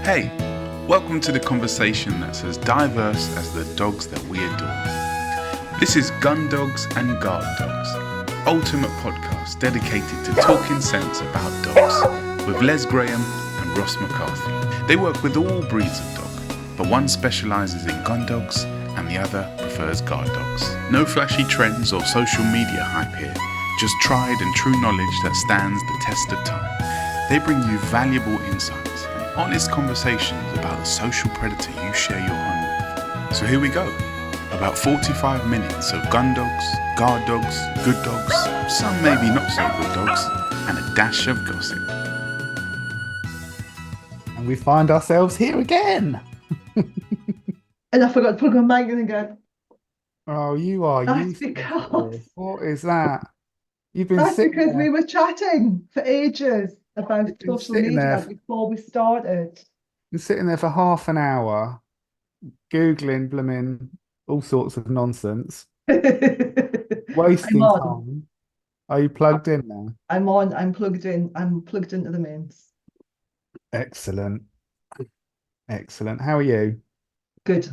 Hey, welcome to the conversation that's as diverse as the dogs that we adore. This is Gun Dogs and Guard Dogs, ultimate podcast dedicated to talking sense about dogs with Les Graham and Ross McCarthy. They work with all breeds of dog, but one specialises in gun dogs and the other prefers guard dogs. No flashy trends or social media hype here, just tried and true knowledge that stands the test of time. They bring you valuable insights and honest conversations about the social predator you share your home with. So here we go. About 45 minutes of gun dogs, guard dogs, good dogs, some maybe not so good dogs, and a dash of gossip. And we find ourselves here again. And I forgot to plug my mic in again. Oh, you are That's useless. because What is that? You've been that's sitting because there. we were chatting for ages about You've been social sitting media there. before we started. Been sitting there for half an hour, Googling blooming all sorts of nonsense, I'm wasting on. time. Are you plugged in now? I'm on. I'm plugged in. I'm plugged into the mains. Excellent. Excellent. How are you? Good.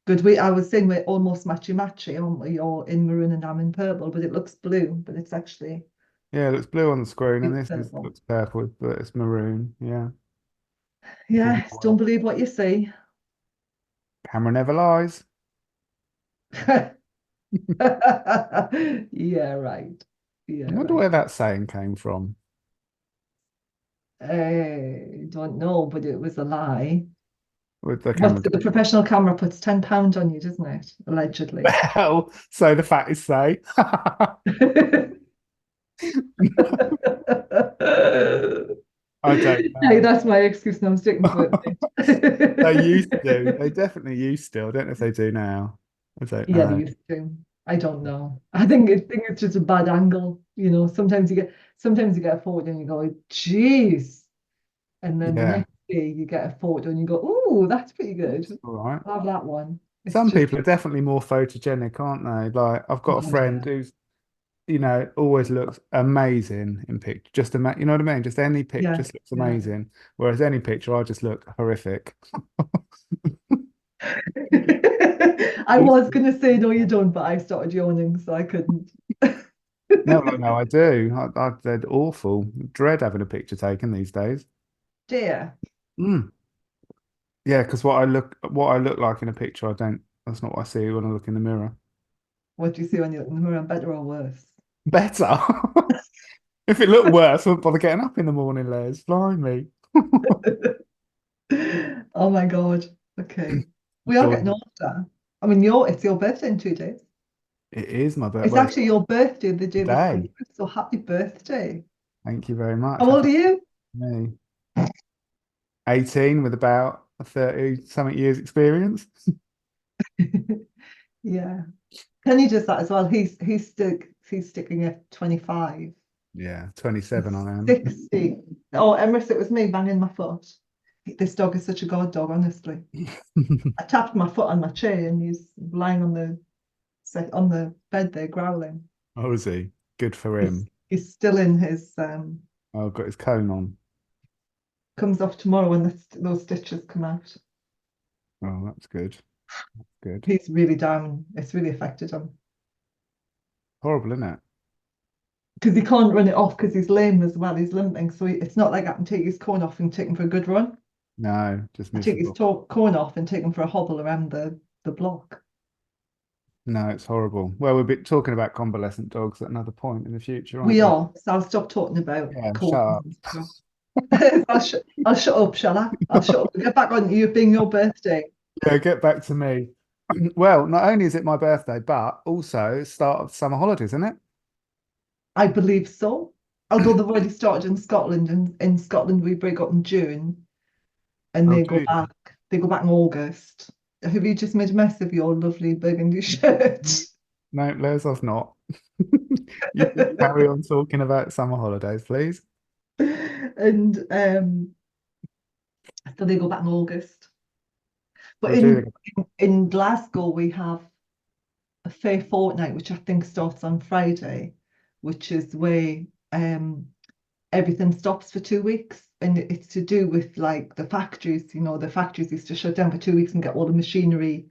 I was saying we're almost matchy, aren't we? You're in maroon and I'm in purple, but it looks blue, but it's actually Yeah, it looks blue on the screen, and it's this purple. looks purple, but it's maroon. Yeah. Yes, don't believe what you see. Camera never lies. Yeah, right. Yeah, I wonder right. where that saying came from. Don't know, but it was a lie. With the camera. The professional camera puts £10 on you, doesn't it? Allegedly. Well, so the fatties say. I don't know. Hey, that's my excuse now. I'm sticking to it. They used to. They definitely used to. I don't know if they do now. I don't Yeah, they know. used to. I don't know. I think it's just a bad angle. You know, sometimes you get a photo and you go, geez. And then the Yeah, next day you get a photo and you go, oh, that's pretty good. all right. I'll have that one. It's Some just, people are definitely more photogenic, aren't they? Like I've got a oh, friend yeah. who's, always looks amazing in picture. Just you know what I mean? Just any picture Yeah, just looks yeah. amazing. Whereas any picture, I just look horrific. I was going to say, no, you don't, but I started yawning, so I couldn't. No, I do. They're awful. Dread having a picture taken these days. Dear. Mm. Yeah, because what I look like in a picture, that's not what I see when I look in the mirror. What do you see when you look in the mirror? Better or worse? Better. If it looked worse, I wouldn't bother getting up in the morning, Les. Blimey. Oh my God. Okay. We are getting older. I mean, it's your birthday in 2 days. It is my birthday. It's actually your birthday the day before. Today. So happy birthday. Thank you very much. How old are you? Me. 18 with about 30 something years experience. Yeah. Kenny does that as well. He's sticking at 25. Yeah, 27 I am. 60. Oh, Emrys, it was me banging my foot. This dog is such a god dog, honestly. I tapped my foot on my chair and he's lying on the bed there growling. Oh, is he? Good for him. He's still in his Oh, got his cone on. comes off tomorrow when those stitches come out. Oh, that's good. That's good. He's really down. It's really affected him. Horrible, isn't it? Because he can't run it off because he's lame as well. He's limping. So it's not like I can take his cone off and take him for a good run. No, just I take his miserable. cone off and take him for a hobble around the block. No, it's horrible. Well, we'll be talking about convalescent dogs at another point in the future, aren't We are. So I'll stop talking about Yeah, cones shut up. and stuff. I'll shut up, shall I? I'll shut up. Get back on you being your birthday. Yeah, get back to me. Well, not only is it my birthday, but also start of summer holidays, isn't it? I believe so. Although they've already started in Scotland, and in Scotland we break up in June, and Oh, they do go you? back. They go back in August. Have you just made a mess of your lovely burgundy shirt? No, Les, I've not. You can carry on talking about summer holidays, please. And so they go back in August. But Oh, do in Glasgow we have a fair fortnight, which I think starts on Friday, which is where everything stops for 2 weeks. and it's to do with like the factories. The factories used to shut down for 2 weeks and get all the machinery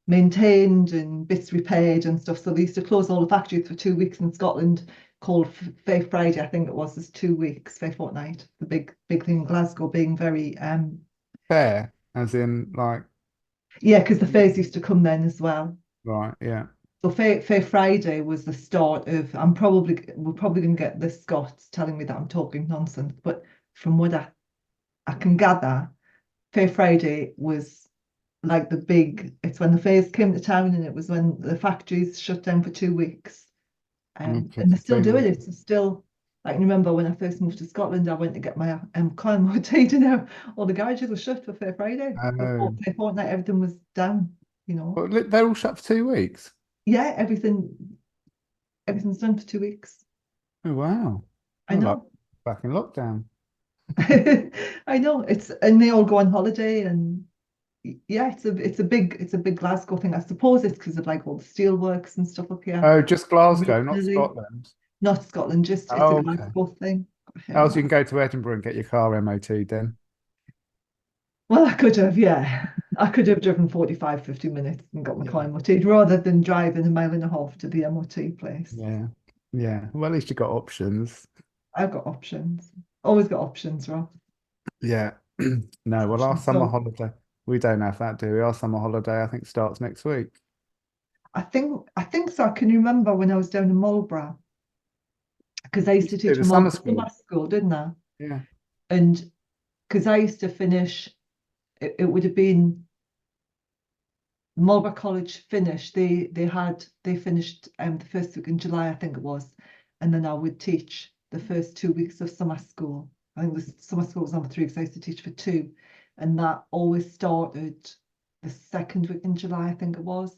maintained and bits repaired and stuff. So they used to close all the factories for 2 weeks in Scotland, called Fair Friday, I think it was. It's 2 weeks, Fair Fortnight. The big thing in Glasgow being very Fair, as in like, yeah, because the fairs used to come then as well. right, yeah. So Fair Friday was the start of. We're probably going to get the Scots telling me that I'm talking nonsense, but from what I can gather, Fair Friday was like it's when the fairs came to town, and it was when the factories shut down for 2 weeks. And Okay, they're still doing so- it. It's still, I can remember when I first moved to Scotland, I went to get my car MOT'd, all the garages were shut for Fair Friday. Oh. Fair Fortnight, everything was down, Well, they're all shut for 2 weeks. Yeah, everything's done for 2 weeks. Oh, wow. I Like know. back in lockdown. I know. And they all go on holiday, and yeah, it's a big Glasgow thing. I suppose it's because of like all the steelworks and stuff up here. Oh, just Glasgow, not Originally, Scotland. not Scotland, just it's a Oh, okay. Glasgow thing. Oh, so you can go to Edinburgh and get your car MOT'd then. Well, I could have, yeah. I could have driven 45, 50 minutes and got my car Yeah. MOT'd rather than driving a mile and a half to the MOT place. Yeah. Yeah. Well, at least you got options. I've got options. Always got options, Rob. Yeah. No, well, our summer So holiday, we don't have that, do we? Our summer holiday, I think, starts next week. I think so. I can remember when I was down in Marlborough, because I used to Do teach the in summer Marlborough Summer school. School, didn't I? Yeah. And because I used to finish, it would have been Marlborough College finished. They finished the first week in July, I think it was, and then I would teach the first 2 weeks of summer school. I think the summer school was on for 3 weeks. I used to teach for 2, and that always started the second week in July, I think it was,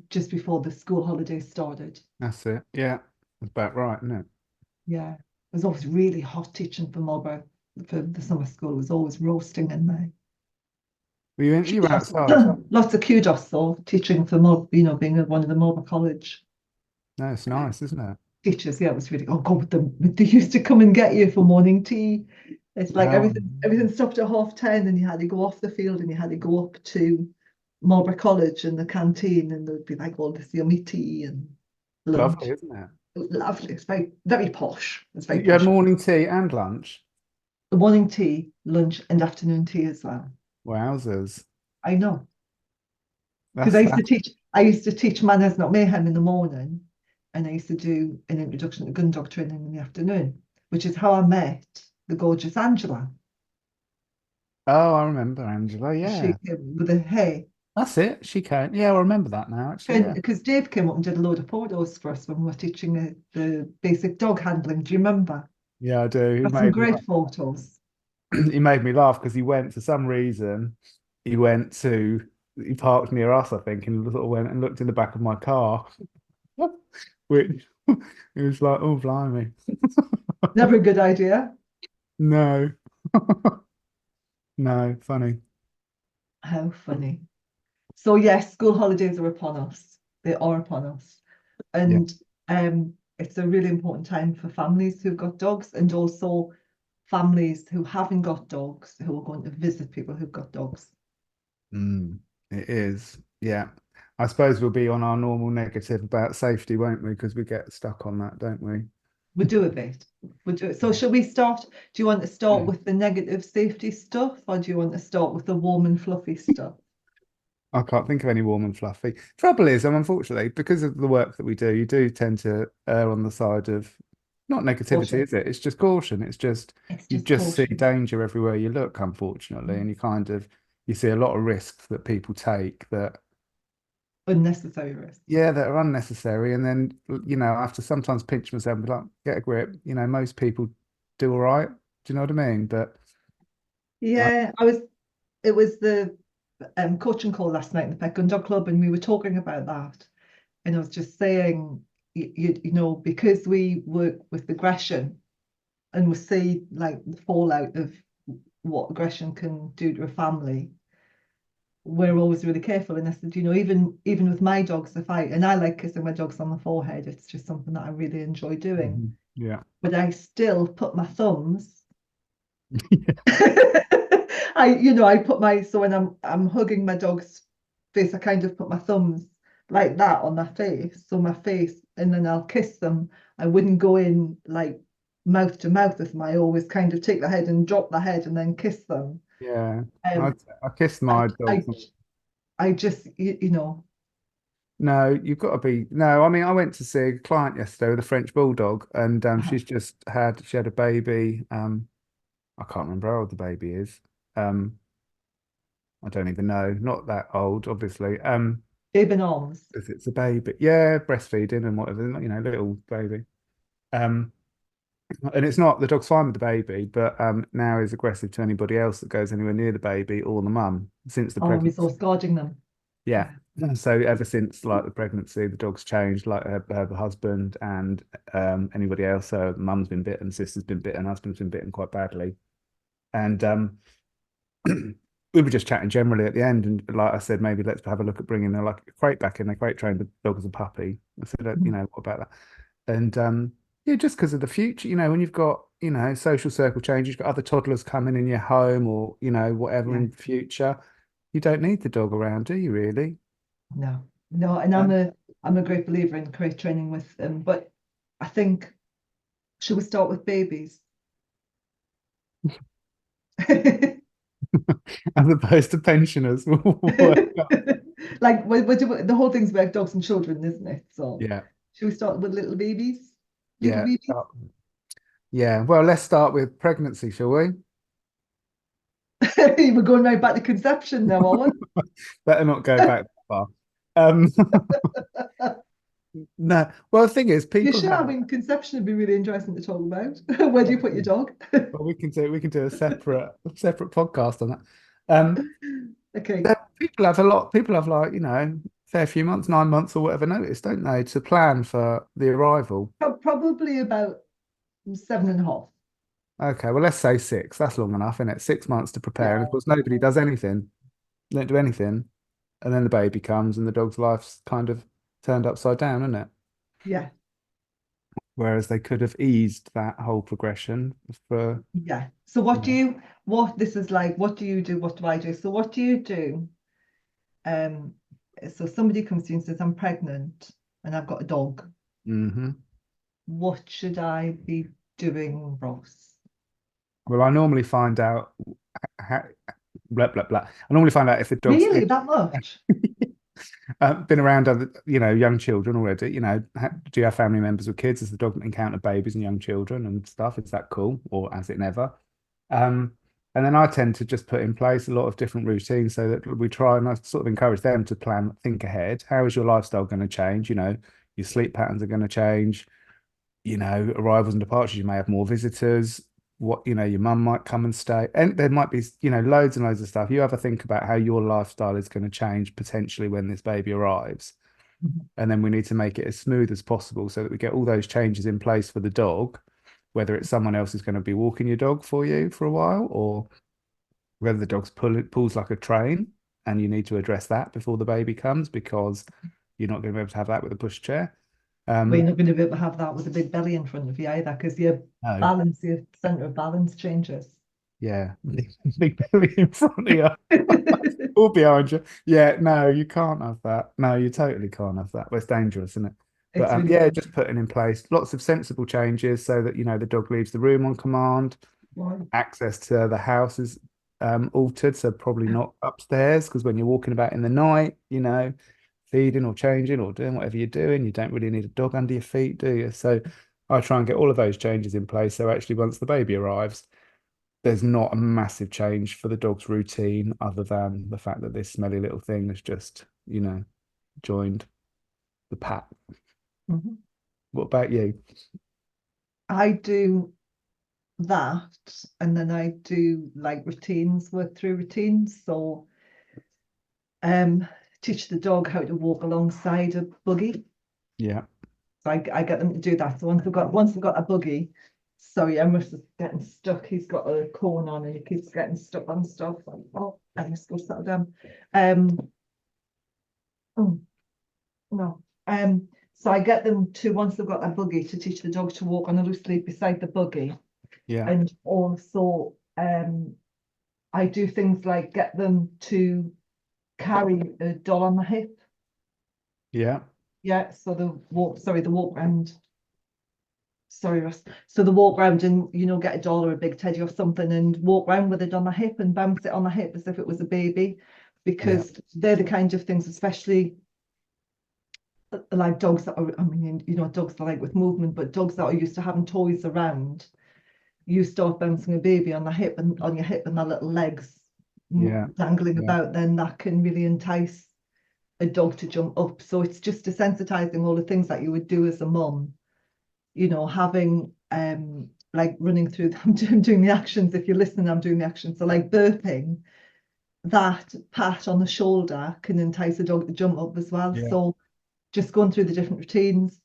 just before the school holidays started. That's it. Yeah. That's about right, isn't it? Yeah, it was always really hot teaching for Marlborough for the summer school. It was always roasting in there. You were Kudos. outside. Lots of kudos though, teaching for being one of the Marlborough College No, it's nice, isn't it? teachers. Yeah, it was really. Oh God, they used to come and get you for morning tea. It's like Oh, everything stopped at 10:30, and you had to go off the field and you had to go up to Marlborough College and the canteen, and there'd be like all this yummy tea and lovely, lunch. isn't it? Lovely. It's very, very posh. It's very You had posh. morning tea and lunch. The morning tea, lunch, and afternoon tea as well. Wowzers. I know. Because That's that. I used to teach manners, not mayhem in the morning, and I used to do an introduction to gun dog training in the afternoon, which is how I met the gorgeous Angela. Oh, I remember Angela. She Yeah. came with a hey, That's it. She can. Yeah, I remember that now, actually. Yeah. because Dave came up and did a load of photos for us when we were teaching the basic dog handling. Do you remember? Yeah, I do. Got some great photos. He made me laugh because he went for some reason. He parked near us, I think, and sort of went and looked in the back of my car, which it was like, oh, blimey. Never a good idea. No. No, funny. How funny. So yes, school holidays are upon us. They are upon us. Yeah. And it's a really important time for families who've got dogs, and also families who haven't got dogs who are going to visit people who've got dogs. It is. Yeah. I suppose we'll be on our normal negative about safety, won't we? Because we get stuck on that, don't we? We'll do a bit. We'll do it. So shall we start? Do you want to start with the negative safety stuff, or do you want to start with the warm and fluffy stuff? I can't think of any warm and fluffy. Trouble is, unfortunately, because of the work that we do, you do tend to err on the side of not negativity, Caution. is it? It's just caution. It's just you just see caution. danger everywhere you look, unfortunately, and you see a lot of risks that people take that Unnecessary risk. that are unnecessary, and then I have to sometimes pinch myself and be like, get a grip. Most people do all right. Do you know what I mean? But Yeah, it was the coaching call last night in the Pet Gun Dog Club, and we were talking about that. And I was just saying, because we work with aggression and we see like the fallout of what aggression can do to a family, we're always really careful. And I said, even with my dogs, and I like kissing my dogs on the forehead, it's just something that I really enjoy doing. yeah, But I still put my thumbs I put so when I'm hugging my dog's face, I kind of put my thumbs like that on their face, so my face, and then I'll kiss them. I wouldn't go in like mouth to mouth with them. I always kind of take the head and drop the head and then kiss them. Yeah. Um, I kissed I, my dog. I, I just, No, you've got to be. No, I mean, I went to see a client yesterday with a French bulldog, and she had a baby. I can't remember how old the baby is. Um, I don't even know. Not that old, obviously. babe in arms. If it's a baby, yeah, breastfeeding and whatever, little baby. Um, and it's not the dog's fine with the baby, but now is aggressive to anybody else that goes anywhere near the baby or the mum since the Oh, pregnancy. resource guarding them. Yeah. So ever since like the pregnancy, the dog's changed. Like her husband and anybody else. Her mum's been bitten, sister's been bitten, husband's been bitten quite badly. And we were just chatting generally at the end, and like I said, maybe let's have a look at bringing a crate back in. The crate trained the dog as a puppy. I said, what about that? And yeah, just because of the future, when you've got social circle change, you've got other toddlers coming in your home, or whatever in the future, you don't need the dog around, do you really? No, no, and I'm a great believer in crate training with them, but I think should we start with babies? As opposed to pensioners. Like the whole thing's about dogs and children, isn't it? So Yeah, should we start with little babies? Little yeah, babies? yeah. Well, let's start with pregnancy, shall we? We're going right back to conception now, Owen. Better not go back that far. Um, no. Well, the thing is, You people sure? I have. mean, conception would be really interesting to talk about. Where do you put your dog? Well, we can do a separate podcast on that. Um, Okay, People have like fair few months, 9 months or whatever notice, don't they, to plan for the arrival. probably about 7.5. Okay, well let's say six. That's long enough, isn't it? 6 months to prepare, and Yeah, of course nobody does anything. They don't do anything, and then the baby comes, and the dog's life's kind of turned upside down, isn't it? yeah, Whereas they could have eased that whole progression for. yeah. So what this is like, what do you do? What do I do? So what do you do? Um, so somebody comes to you and says, I'm pregnant and I've got a dog. Hmm. What should I be doing, Ross? Well, I normally find out how, blah blah blah. I normally find out if the dog's Really, that much? been around other, young children already. Do you have family members with kids? Has the dog encountered babies and young children and stuff? Is that cool, or has it never? Um, and then I tend to just put in place a lot of different routines so that we try and I sort of encourage them to plan, think ahead. How is your lifestyle going to change? Your sleep patterns are going to change. Arrivals and departures. You may have more visitors. Your mum might come and stay, and there might be loads and loads of stuff. You have a think about how your lifestyle is going to change potentially when this baby arrives, and then we need to make it as smooth as possible so that we get all those changes in place for the dog, whether it's someone else is going to be walking your dog for you for a while, or whether the dog's pulls like a train, and you need to address that before the baby comes because you're not going to be able to have that with a pushchair. Well, you're not going to be able to have that with a big belly in front of you either, because your No. center of balance changes. Yeah, big belly in front of you. All behind you. Yeah, no, you can't have that. No, you totally can't have that. Well, it's dangerous, isn't it? But It's really yeah, good. just putting in place lots of sensible changes so that the dog leaves the room on command. Wow. Access to the house is altered, so probably not upstairs because when you're walking about in the night, feeding or changing or doing whatever you're doing, you don't really need a dog under your feet, do you? So I try and get all of those changes in place. So actually, once the baby arrives, there's not a massive change for the dog's routine other than the fact that this smelly little thing has just, joined the pack. Mhm. What about you? I do that, and then I do like routines, work through routines. So teach the dog how to walk alongside a buggy. Yeah. So I get them to do that. So once they've got a buggy, sorry, Emma's getting stuck. He's got a cone on and he keeps getting stuck on stuff. Oh, I must go settle down. Oh no. So I get them to, once they've got a buggy, to teach the dog to walk on a loose leaf beside the buggy. Yeah. And also I do things like get them to carry a doll on the hip. Yeah. Yeah, so the walk round. Sorry, Russ. So the walk round and get a doll or a big teddy or something and walk round with it on the hip and bounce it on the hip as if it was a baby, because they're the kind of things, especially like dogs that are, I mean, dogs that like with movement, but dogs that are used to having toys around, you start bouncing a baby on the hip and on your hip and their little legs dangling about, then that can really entice a dog to jump up. So it's just desensitizing all the things that you would do as a mum, having like running through I'm doing the actions. If you're listening, I'm doing the actions. So like burping, that pat on the shoulder can entice a dog to jump up as well. So just going through the different routines,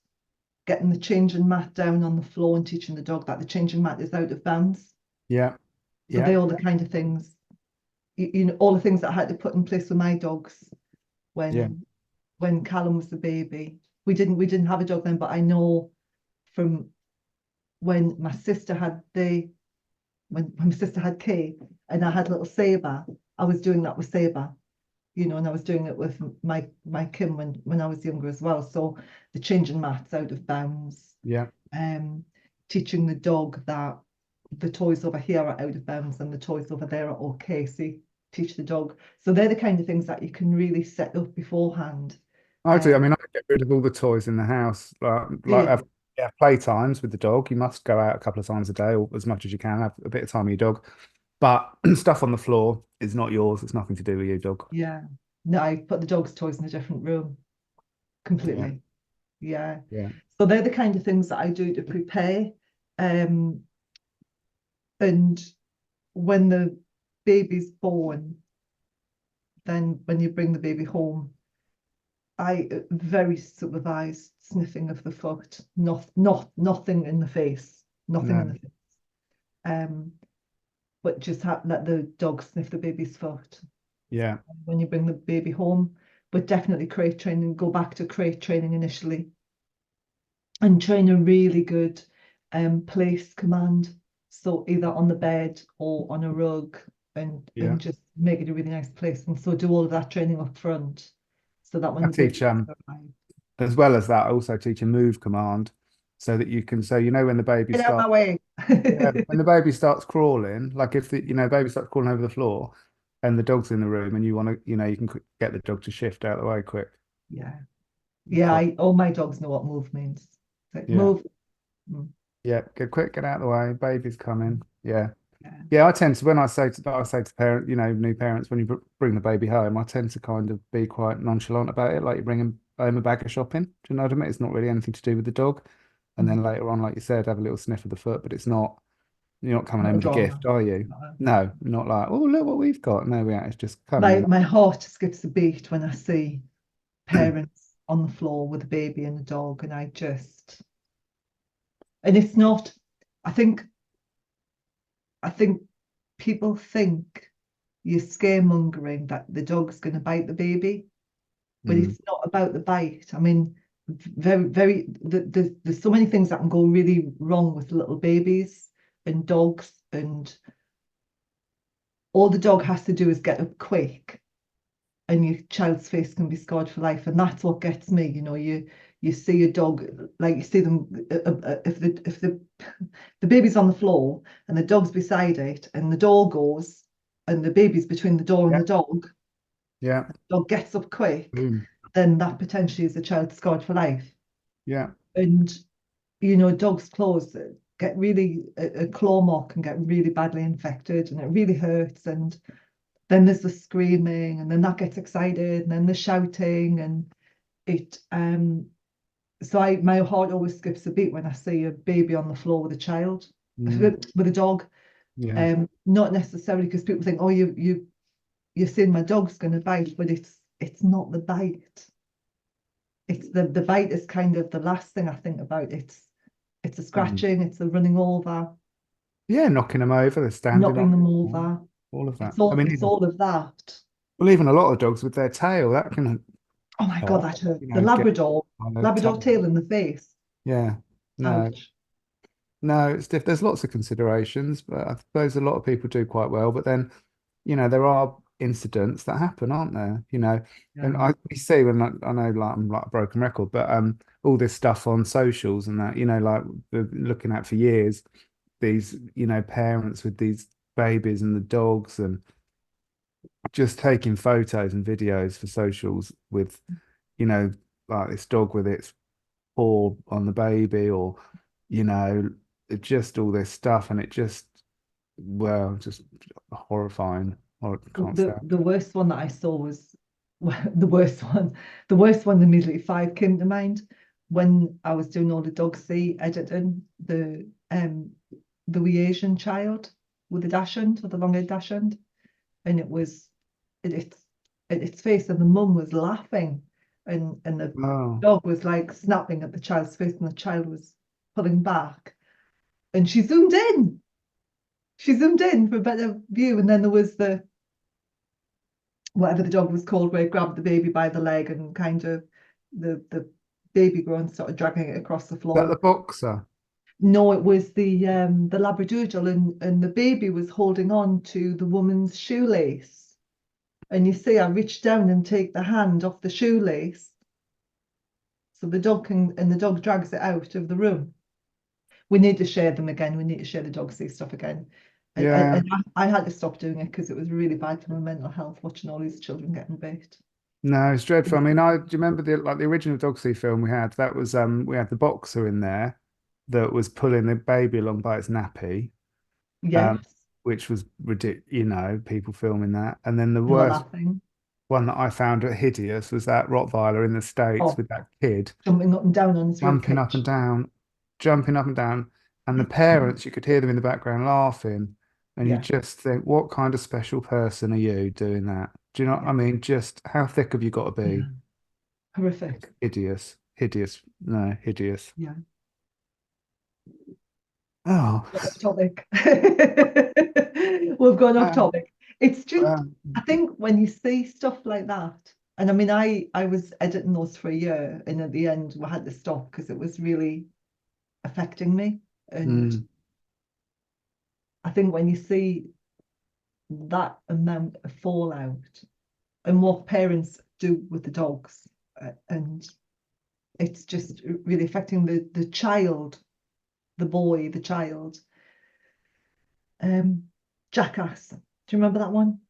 getting the changing mat down on the floor and teaching the dog that the changing mat is out of bounds. So they're all the kind of things, all the things that I had to put in place with my dogs when Callum was the baby. We didn't have a dog then, but I know from when my sister had when my sister had Kay and I had little Saber, I was doing that with Saber, and I was doing it with my Kim when I was younger as well. So the changing mats out of bounds. Teaching the dog that the toys over here are out of bounds and the toys over there are okay. So you teach the dog. So they're the kind of things that you can really set up beforehand. I do. I mean, I get rid of all the toys in the house. Like play times with the dog. You must go out a couple of times a day or as much as you can. Have a bit of time with your dog. But stuff on the floor is not yours. It's nothing to do with you, dog. Yeah. No, I put the dog's toys in a different room completely. Yeah. So they're the kind of things that I do to prepare. And when the baby's born, then when you bring the baby home, I very supervised sniffing of the foot, nothing in the face, nothing in the face. But just let the dog sniff the baby's foot. When you bring the baby home, but definitely crate training, go back to crate training initially and train a really good place command. So either on the bed or on a rug and just make it a really nice place. And so do all of that training up front so that when I teach as well as that, I also teach a move command so that you can when the baby get out my way. When the baby starts crawling, like if the baby starts crawling over the floor and the dog's in the room and you want to you can get the dog to shift out of the way quick. All my dogs know what move means. Like, move. Get quick, get out of the way, baby's coming. I tend to, when I say to parents, new parents, when you bring the baby home, I tend to kind of be quite nonchalant about it, like you bring home a bag of shopping. Do you know what I mean? It's not really anything to do with the dog. And then later on, like you said, have a little sniff of the foot, but you're not coming home with a gift, are you? No, not like, oh, look what we've got. No, it's just coming. My heart skips a beat when I see parents on the floor with a baby and a dog, and it's not, I think people think you're scaremongering that the dog's going to bite the baby, but it's not about the bite. I mean, there's so many things that can go really wrong with little babies and dogs, and all the dog has to do is get up quick and your child's face can be scarred for life. And that's what gets me. You see a dog, like you see them, if the baby's on the floor and the dog's beside it and the door goes and the baby's between the door and the dog, the dog gets up quick, then that potentially is a child scarred for life. And dogs' claws get really, a claw mark can get really badly infected and it really hurts. And then there's the screaming and then that gets excited and then the shouting and it so my heart always skips a beat when I see a baby on the floor with a child, with a dog. Not necessarily because people think, oh, you're saying my dog's going to bite, but it's not the bite. It's the bite is kind of the last thing I think about. It's the scratching, it's the running over. Knocking them over, the standing, knocking them over. All of that. It's all of that. Well, even a lot of dogs with their tail, that can. Oh my God, that hurt. The Labrador tail in the face. No. Ouch. No, it's there's lots of considerations, but I suppose a lot of people do quite well. But then, there are incidents that happen, aren't there? And Yeah. we see when I know like I'm like a broken record, but all this stuff on socials and that, like we're looking at for years, these, parents with these babies and the dogs and just taking photos and videos for socials with, you know, like this dog with its paw on the baby or, you know, just all this stuff. And it just, well, just horrifying. Or can't The stand. the worst one that I saw was the worst one. The worst one immediately five came to mind when I was doing all the dog C editing, the wee Asian child with the dachshund, with the long-haired dachshund. And it was its its face, and the mum was laughing, and the Oh, dog was like snapping at the child's face, and the child was pulling back. And she zoomed in. She zoomed in for a better view, and then there was the whatever the dog was called, where it grabbed the baby by the leg and kind of the baby grown started dragging it across the is that floor. the boxer? No, it was the Labradoodle, and the baby was holding on to the woman's shoelace. And you see, I reach down and take the hand off the shoelace, so the dog can, and the dog drags it out of the room. We need to share them again. We need to share the dog see stuff again. Yeah. And I had to stop doing it because it was really bad for my mental health watching all these children getting bit. No, it's dreadful. I mean, do you remember the original Dogsy film we had? That was we had the boxer in there that was pulling the baby along by its nappy, um, Yes, which was ridiculous, people filming that. And then the they were worst laughing. one that I found hideous was that Rottweiler in the States Oh, with that kid jumping up and down on his rib jumping up and cage. down, jumping up and down. And the parents, you could hear them in the background laughing. And you Yeah, just think, what kind of special person are you doing that? Do you know what yeah, I mean? Just how thick have you got to yeah. be? Horrific. It's hideous, hideous, no, hideous. Yeah. Oh, Off topic. We've gone off um, topic. It's just, um, I think when you see stuff like that, and I mean, I was editing those for a year, and at the end we had to stop because it was really affecting me. And mm, I think when you see that amount of fallout and what parents do with the dogs, and it's just really affecting the child, the boy, the child. Jackass. Do you remember that one?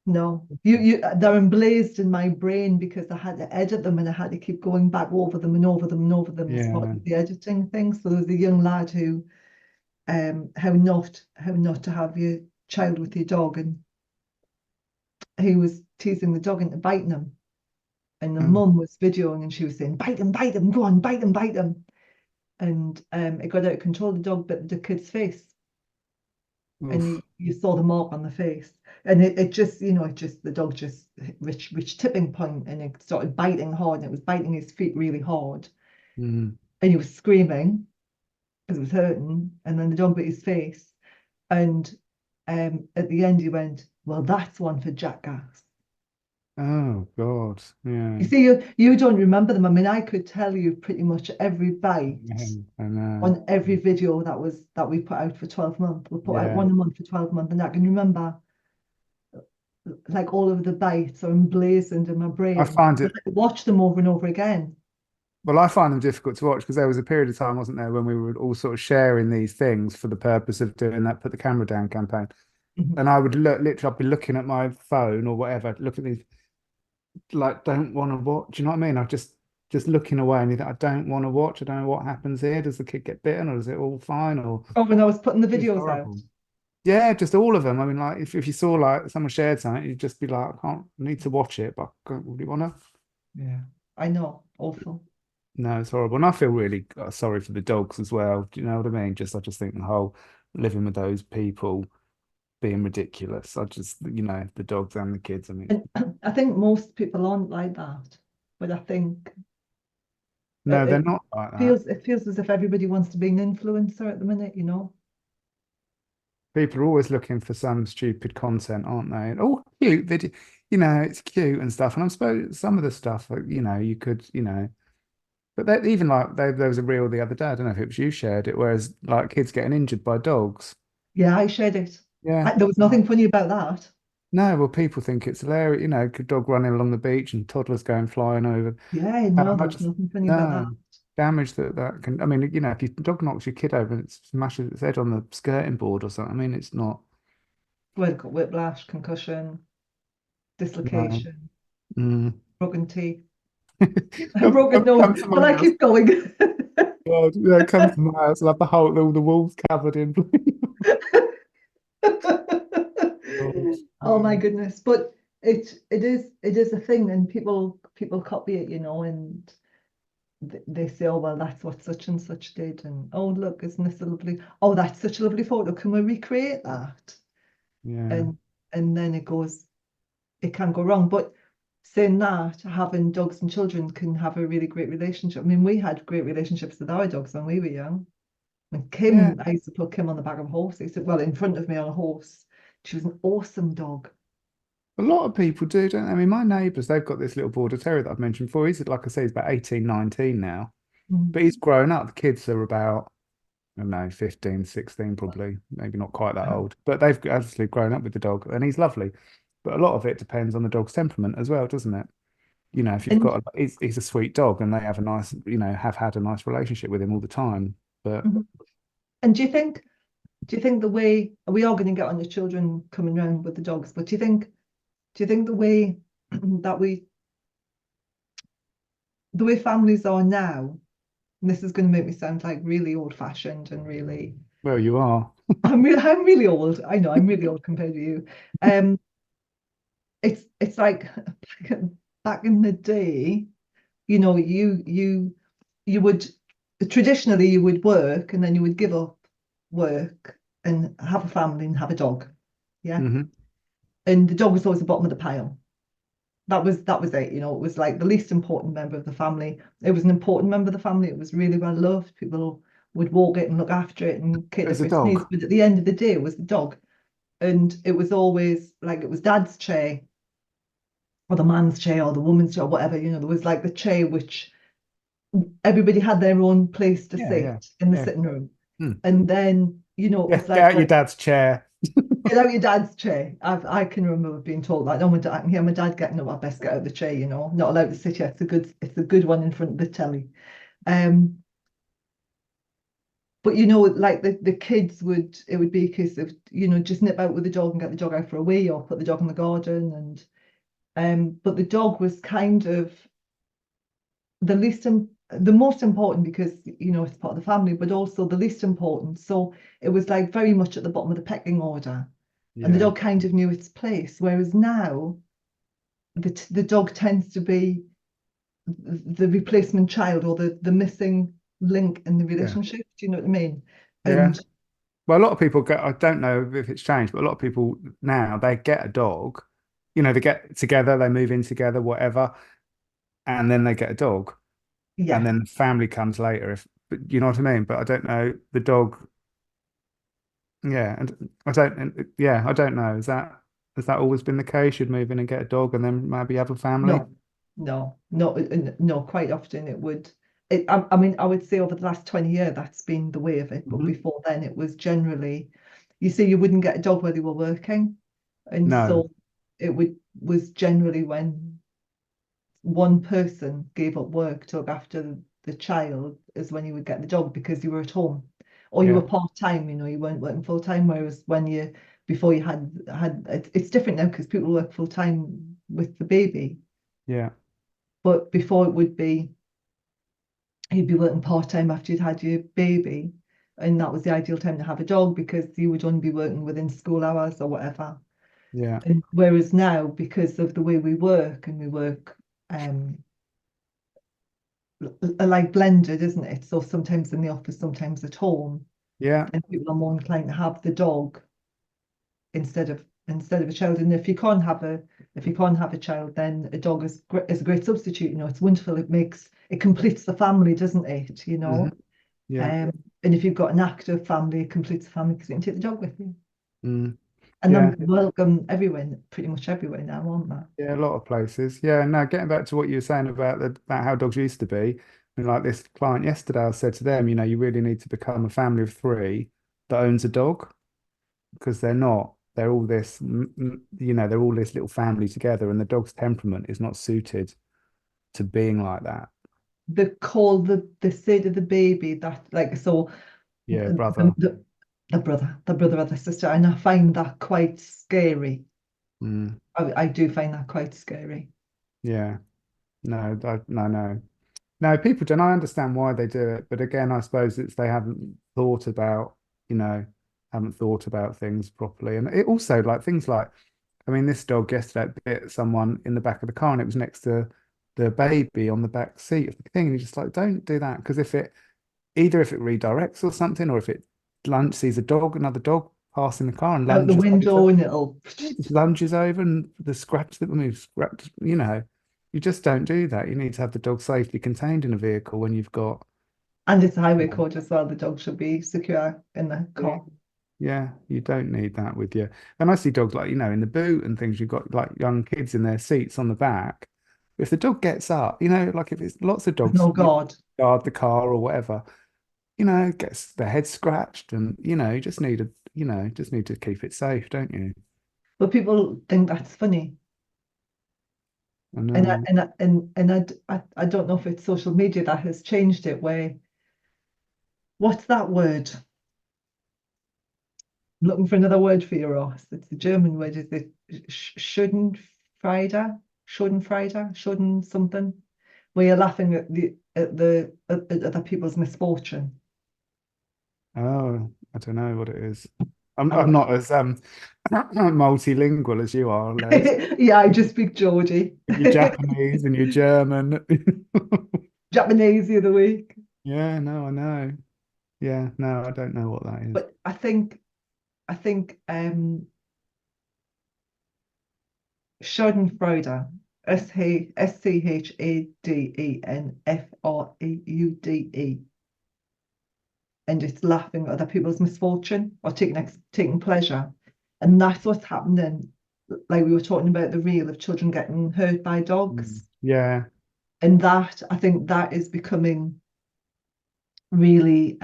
No, they're emblazed in my brain because I had to edit them and I had to keep going back over them and over them and over them as part yeah. of the editing thing. So there was a young lad who, how not to have your child with your dog, and he was teasing the dog into biting him, and the Oh, mum was videoing and she was saying, bite him, go on, bite him," and it got out of control. The dog bit the kid's face, and oof. you saw the mark on the face, and it just, the dog just reached tipping point, and it started biting hard, and it was biting his feet really hard, Mm. and he was screaming because it was hurting, and then the dog bit his face, and at the end he went, "Well, that's one for Jackass." Oh God, yeah. You see, you don't remember them. I mean, I could tell you pretty much every bite Yeah, I know. on every video that we put out for 12 months. We put out Yeah, one a month for 12 months, and I can remember like all of the bites are emblazoned in my I brain. find I it. watch them over and over again. Well, I find them difficult to watch because there was a period of time, wasn't there, when we were all sort of sharing these things for the purpose of doing that put the camera down campaign. Mhm. And I would literally, I'd be looking at my phone or whatever, look at these, like, don't want to watch. Do you know what I mean? I'm just looking away and you think, I don't want to watch. I don't know what happens here. Does the kid get bitten or is it all fine? Or Oh, when I was putting the it's videos out. horrible. Yeah, just all of them. I mean, like, if you saw like someone shared something, you'd just be like, I can't I need to watch it, but I don't really want to. Yeah, I know, awful. No, it's horrible. And I feel really sorry for the dogs as well. Do you know what I mean? I just think the whole living with those people being ridiculous. The dogs and the kids. I mean, And I think most people aren't like that, but I think no, it, they're it not like that. feels as if everybody wants to be an influencer at the minute. People are always looking for some stupid content, aren't they? And, oh, cute video. It's cute and stuff. And I suppose some of the stuff, you could, But even like there was a reel the other day. I don't know if it was you shared it, whereas like kids getting injured by dogs. Yeah, I shared it. Yeah. There was nothing funny about that. No, well, people think it's hilarious. You know, good dog running along the beach and toddlers going flying over. Yeah, How no, there much was nothing funny about that. no damage that can. I mean, you know, if your dog knocks your kid over and it smashes its head on the skirting board or something, I mean, it's not. Well, it got whiplash, concussion, No. dislocation, Mm. broken teeth, broken Come nose. come to Well, I my house. keep going. God, yeah, come to my house. I'll have all the walls covered in. God. Oh my Mm. goodness. But it is a thing, and people copy it, and they say, oh well, that's what such and such did, and oh look, isn't this a lovely, oh that's such a lovely photo, can we recreate that? Yeah. And then it can go wrong. But saying that, having dogs and children can have a really great relationship. I mean, we had great relationships with our dogs when we were young. And Yeah. Kim, I used to put Kim on the back of a horse. He said, well, in front of me on a horse. She was an awesome dog. A lot of people do, don't they? I mean, my neighbours, they've got this little border terrier that I've mentioned before. He's, like I say, he's about 18, 19 now, Mm. but he's grown up. The kids are about, I don't know, 15, 16, probably, maybe not quite that old, but they've obviously grown up with the dog and he's lovely. But a lot of it depends on the dog's temperament as well, doesn't it? You know, if you've And got, he's a sweet dog and they have a nice, you know, have had a nice relationship with him all the time. But mhm. And do you think the way we are going to get on the children coming around with the dogs, but do you think the way that the way families are now, and this is going to make me sound like really old fashioned and really well, you are. I'm really old. I know I'm really old compared to you. Um, it's like back in the day, you would traditionally you would work and then you would give up work and have a family and have a dog. Yeah. Hmm. And the dog was always the bottom of the pile. That was it. It was like the least important member of the family. It was an important member of the family. It was really well loved. People would walk it and look after it and cater There's for a its needs. dog. But at the end of the day, it was the dog. And it was always like it was dad's chair or the man's chair or the woman's chair or whatever. There was like the chair which everybody had their own place to Yeah, yeah, sit in the yeah. sitting room. Hmm. And then, it Yeah, was get like, out your dad's chair. get out your dad's chair. I can remember being told that. No, I can hear my dad getting up. I best get out of the chair. Not allowed to sit here. It's a good one in front of the telly. Um, but like the kids it would be a case of just nip out with the dog and get the dog out for a wee or put the dog in the garden but the dog was kind of the most important because it's part of the family, but also the least important. So it was like very much at the bottom of the pecking order, and the Yeah, dog kind of knew its place. Whereas now, the dog tends to be the replacement child or the missing link in the yeah, relationship. Do you know what I mean? yeah. And Well, a lot of people get, I don't know if it's changed, but a lot of people now they get a dog, you know, they get together, they move in together, whatever, and then they get a dog, and yeah, then the family comes later. But you know what I mean? But I don't know the dog. Yeah, and I don't know. Has that always been the case? You'd move in and get a dog, and then maybe have a family. no, no, no, no. Quite often it would. I mean, I would say over the last 20 years that's been the way of it. But Hmm. before then, it was generally, you see, you wouldn't get a dog where they were working, and No. so it was generally when one person gave up work to look after the child is when you would get the dog because you were at home or you were Yeah. part-time, you weren't working full-time. Whereas before you had it's different now because people work full-time with the baby. Yeah. But before it would be you'd be working part-time after you'd had your baby. And that was the ideal time to have a dog because you would only be working within school hours or whatever. Yeah. And whereas now, because of the way we work and we work um like blended, isn't it? So sometimes in the office, sometimes at home, Yeah. and people are more inclined to have the dog instead of a child. And if you can't have a child, then a dog is a great substitute. It's wonderful. It completes the family, doesn't it? Hmm. Yeah. And if you've got an active family, it completes the family because you can take the dog with you. Mm. And Yeah. then welcome everywhere, pretty much everywhere now, aren't they? Yeah, a lot of places. Yeah, no, getting back to what you were saying about how dogs used to be. And like this client yesterday, I said to them, you really need to become a family of three that owns a dog, because they're not. They're all this, they're all this little family together, and the dog's temperament is not suited to being like that. They call the say to the baby that like so Yeah, the, brother. the brother or the sister, and I find that quite scary. Mm, I do find that quite scary. yeah. No, no. No, people don't. I understand why they do it, but again, I suppose it's they you know, haven't thought about things properly. And it also like things like, I mean, this dog yesterday bit someone in the back of the car, and it was next to the baby on the back seat of the thing. And you're just like, don't do that, because if it redirects or something, or if it sees another dog passing the car and Out the lunges window over, and it'll it just lunges over, and the scratch that moves, you just don't do that. You need to have the dog safely contained in a vehicle when you've got. and it's a highway code as well. The dog should be secure in the Yeah. car. Yeah, you don't need that with you. And I see dogs like, in the boot and things, you've got like young kids in their seats on the back. If the dog gets up, like if it's lots of There's dogs no guard. guard the car or whatever, gets their head scratched, and you just need to keep it safe, don't you? But people think that's funny. I And I, know. and I, and I don't know if it's social media that has changed it. Where what's that word? I'm looking for another word for you, Ross. It's the German word. Is it Schadenfreude? Schadenfreude? Schaden something? Where you're laughing at other people's misfortune. Oh, I don't know what it is. I'm I'm I'm not. not as multilingual as you are, Les. Yeah, I just speak Geordie. You're Japanese and you're German. Japanese the other week. Yeah, no, I know. Yeah, no, I don't know what that is. But I think Schadenfreude, Schadenfreude, and it's laughing at other people's misfortune or taking pleasure, and that's what's happening. Like we were talking about the reel of children getting hurt by dogs, Yeah, and that I think that is becoming really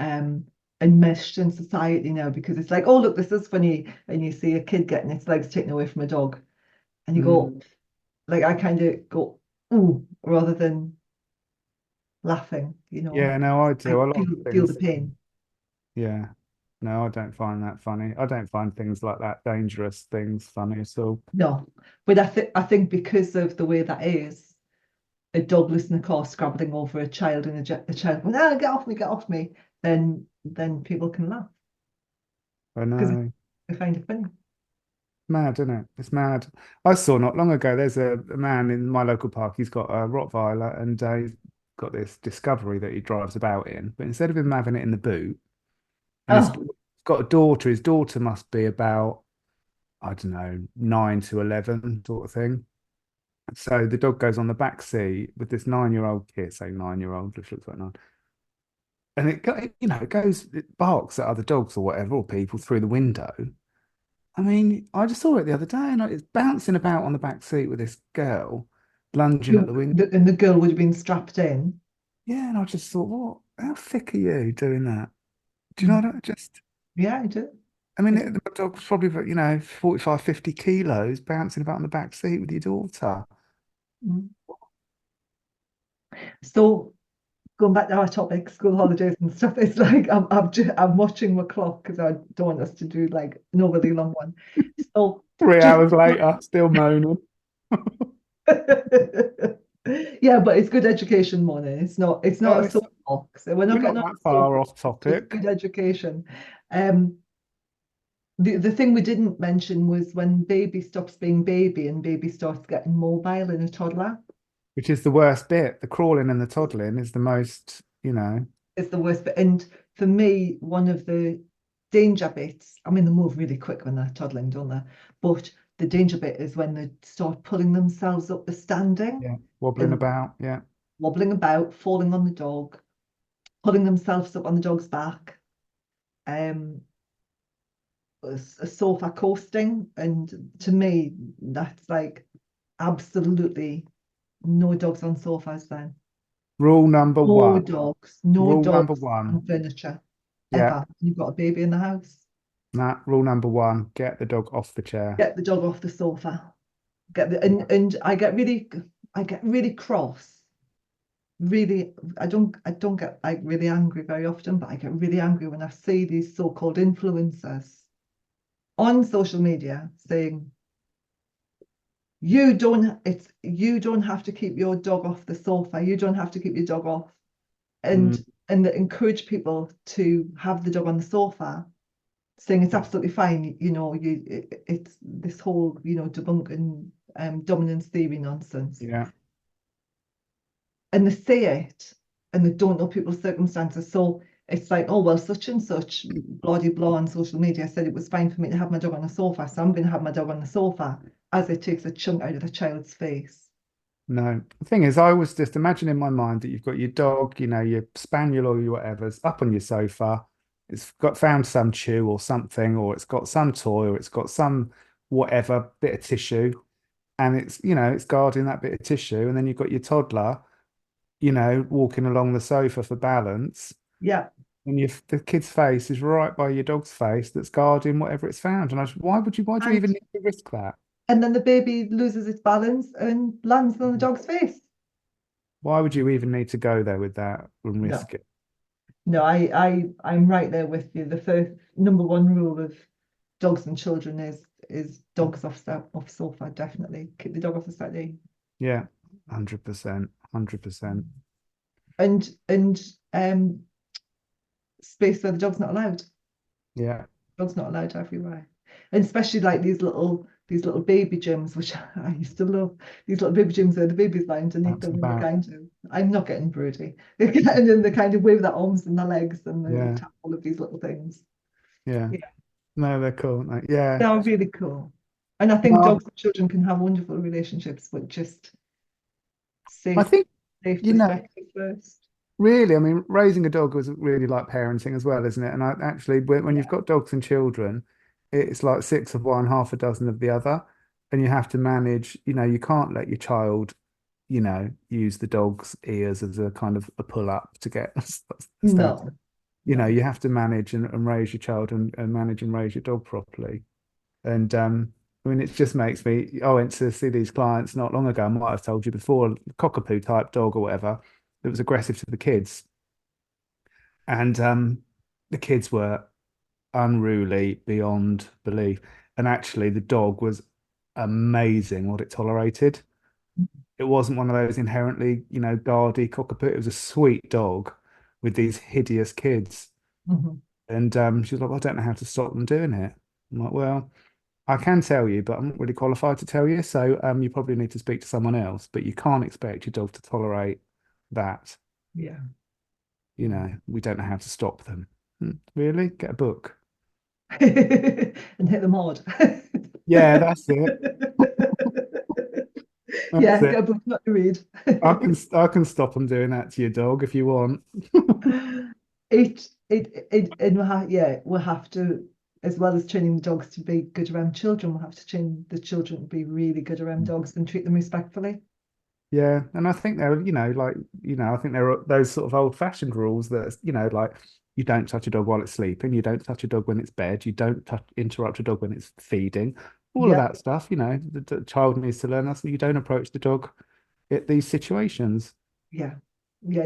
enmeshed in society now, because it's like, oh look, this is funny, and you see a kid getting its legs taken away from a dog, and you go, like I kind of go, ooh, rather than laughing, yeah, no, I I do. A lot of feel the things. pain. Yeah, no, I don't find that funny. I don't find things like that, dangerous things, funny at all. No, but I think because of the way that is, a dog in a car scrabbling over a child, and a child going, ah, get off me, then people can laugh I because know. they find it funny. Mad, isn't it? It's mad. I saw not long ago, there's a man in my local park. He's got a Rottweiler, and he's got this Discovery that he drives about in. But instead of him having it in the boot, and he's Oh, got a daughter, his daughter must be about, I don't know, 9 to 11 sort of thing. So the dog goes on the back seat with this 9-year-old kid, say 9-year-old, which looks like nine. And it barks at other dogs or whatever, or people through the window. I mean, I just saw it the other day, and it's bouncing about on the back seat with this girl lunging at the window. and the girl would have been strapped in. Yeah, and I just thought, what? How thick are you doing that? Do you know Mm. what? Yeah, I do. I mean, I do. the dog's probably, 45, 50 kilos bouncing about on the back seat with your daughter. Mm. So going back to our topic, school holidays and stuff, it's like I'm watching my clock because I don't want us to do like an overly long one. So 3 hours just later, still moaning. yeah, but it's good education money. It's not Oh, a soapbox. So we're we're not not getting on that a far soapbox. off It's topic. good education. Um, the thing we didn't mention was when baby stops being baby and baby starts getting mobile in a toddler. Which is the worst bit. The crawling and the toddling is the most. Is the worst bit. And for me, one of the danger bits, I mean, they move really quick when they're toddling, don't they? But the danger bit is when they start pulling themselves up the standing Yeah, wobbling and about. Yeah. wobbling about, falling on the dog, pulling themselves up on the dog's back, um, a sofa coasting. And to me, that's like absolutely no dogs on sofas then. Rule number No one. dogs, no Rule number dogs one. on furniture Yeah. ever. You've got a baby in the house. Nah, rule number one, get the dog off the chair. Get the dog off the sofa. And I get really cross. Really, I don't get like really angry very often, but I get really angry when I see these so-called influencers on social media saying you don't have to keep your dog off the sofa, you don't have to keep your dog off, Mm, and that encourage people to have the dog on the sofa, saying it's absolutely fine, it's this whole, debunking dominance theory nonsense. yeah. And they say it and they don't know people's circumstances. So it's like, oh, well, such and such, blah, blah, blah on social media said it was fine for me to have my dog on the sofa. So I'm going to have my dog on the sofa as it takes a chunk out of the child's face. No. The thing is, I was just imagining in my mind that you've got your dog, your spaniel or your whatever's up on your sofa. It's got found some chew or something, or it's got some toy, or it's got some whatever bit of tissue, and it's guarding that bit of tissue. And then you've got your toddler, walking along the sofa for balance. Yeah. And the kid's face is right by your dog's face that's guarding whatever it's found. And why do you And even need to risk that? and then the baby loses its balance and lands on the dog's face. Why would you even need to go there with that and No, risk it? no, I'm right there with you. The first number one rule of dogs and children is dogs off sofa, definitely. Keep the dog off the settee. Yeah, 100%, 100%. And space where the dog's not allowed. Yeah, Dog's not allowed everywhere. And especially like these little baby gyms, which I used to love. These little baby gyms where the babies lie underneath them and they kind of, I'm not getting broody. And then they kind of wave their arms and their legs and they tap all of these little things. yeah. Yeah. No, they're cool. Yeah. They're really cool. And I think dogs and children can have wonderful relationships, but just I think, safe perspective first. really, I mean, raising a dog was really like parenting as well, isn't it? And actually, when you've got dogs and children, it's like six of one, half a dozen of the other. And you have to manage, you can't let your child, use the dog's ears as a kind of a pull up to get stuff. No. You have to manage and raise your child and manage and raise your dog properly. And I mean, it just makes me. I went to see these clients not long ago. I might have told you before, cockapoo type dog or whatever that was aggressive to the kids, and the kids were unruly beyond belief. And actually, the dog was amazing what it tolerated. It wasn't one of those inherently, guardy cockapoo. It was a sweet dog with these hideous kids. Mm-hmm. And she was like, well, I don't know how to stop them doing it. I'm like, well, I can tell you, but I'm not really qualified to tell you. So you probably need to speak to someone else, but you can't expect your dog to tolerate that. Yeah. We don't know how to stop them. Really? Get a book. And hit them hard. Yeah, that's it. Yeah, get a book not to read. I can stop them doing that to your dog if you want. We'll have to, as well as training the dogs to be good around children, we'll have to train the children to be really good around dogs and treat them respectfully. Yeah, and I think I think there are those sort of old-fashioned rules that, like you don't touch a dog while it's sleeping, you don't touch a dog when it's bed, you don't interrupt a dog when it's feeding, all of that stuff. The child needs to learn that, so you don't approach the dog at these situations. Yeah,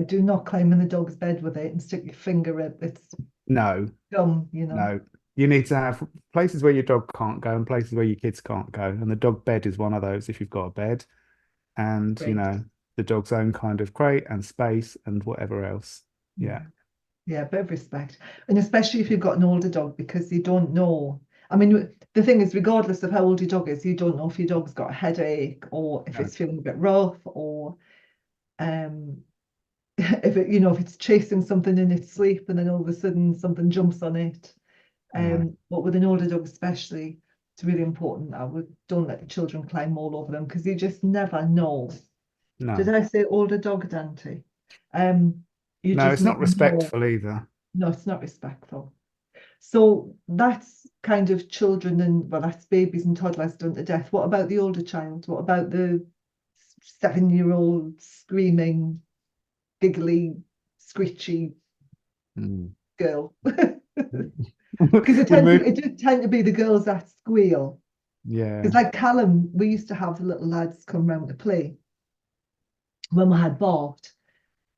do not climb in the dog's bed with it and stick your finger in its No, gum, no. You need to have places where your dog can't go and places where your kids can't go, and the dog bed is one of those if you've got a bed. And Great. The dog's own kind of crate and space and whatever else. Yeah a bit of respect, and especially if you've got an older dog, because you don't know. I mean, the thing is, regardless of how old your dog is, you don't know if your dog's got a headache or if it's feeling a bit rough, or if it's chasing something in its sleep and then all of a sudden something jumps on it. But with an older dog especially, it's really important. Don't let the children climb all over them, because you just never know. No. Did I say older dog, Dante? No, it's not respectful either. No, it's not respectful. So that's kind of children, and that's babies and toddlers done to death. What about the older child? What about the 7-year-old screaming giggly, screechy Mm. girl. Because it did tend to be the girls that squeal. Yeah. Because like Callum, we used to have the little lads come round to play when we had bought,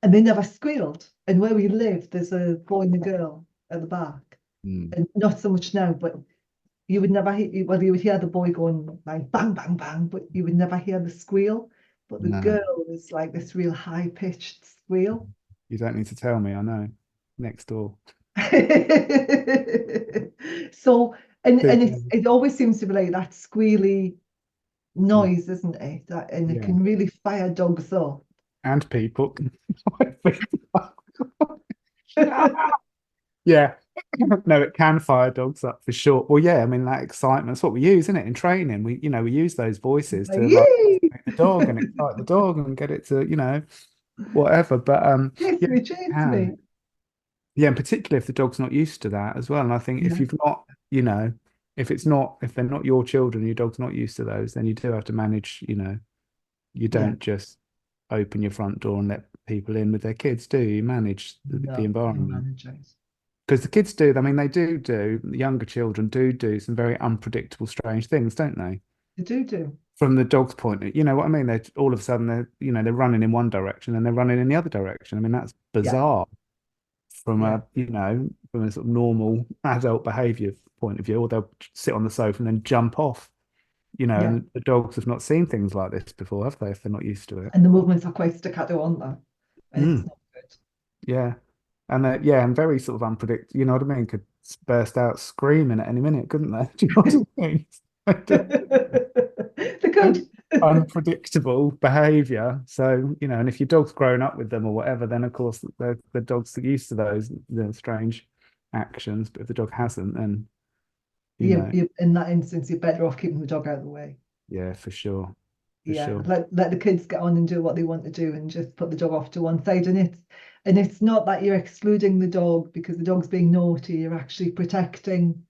and they never squealed. And where we lived, there's a boy and a girl at the back. Mm. And not so much now, but you would never hear, well, you would hear the boy going like bang, bang, bang, but you would never hear the squeal. But the No. girl was like this real high-pitched squeal. You don't need to tell me, I know. Next door. So, and Yeah. it always seems to be like that squealy noise, isn't it? And it Yeah. can really fire dogs up. And people. Yeah. No, it can fire dogs up for sure. Well, yeah, I mean that excitement's what we use, isn't it? In training, we use those voices to like Yay! the dog and excite the dog and get it to, whatever. But Chase yeah, me, it chase can. me. Yeah, and particularly if the dog's not used to that as well. And I think if Yeah. you've not, if they're not your children, your dog's not used to those, then you do have to manage, you don't just open your front door and let people in with their kids, do you? You manage the environment. Because the kids do, I mean, the younger children do some very unpredictable, strange things, don't they? They do. From the dog's point of view, you know what I mean? They're all of a sudden they're running in one direction and they're running in the other direction. I mean, that's bizarre from from a sort of normal adult behavior point of view, or they'll sit on the sofa and then jump off. And the dogs have not seen things like this before, have they? If they're not used to it. And the movements are quite staccato, aren't they? And it's not good. Yeah. And and very sort of unpredictable, you know what I mean? Could burst out screaming at any minute, couldn't they? Do you know what I mean? They could. Unpredictable behavior. So, and if your dog's grown up with them or whatever, then of course the dog's used to those strange actions. But if the dog hasn't, then in that instance, you're better off keeping the dog out of the way. Yeah, for sure. Sure. Let the kids get on and do what they want to do and just put the dog off to one side. And it's not that you're excluding the dog because the dog's being naughty, you're actually protecting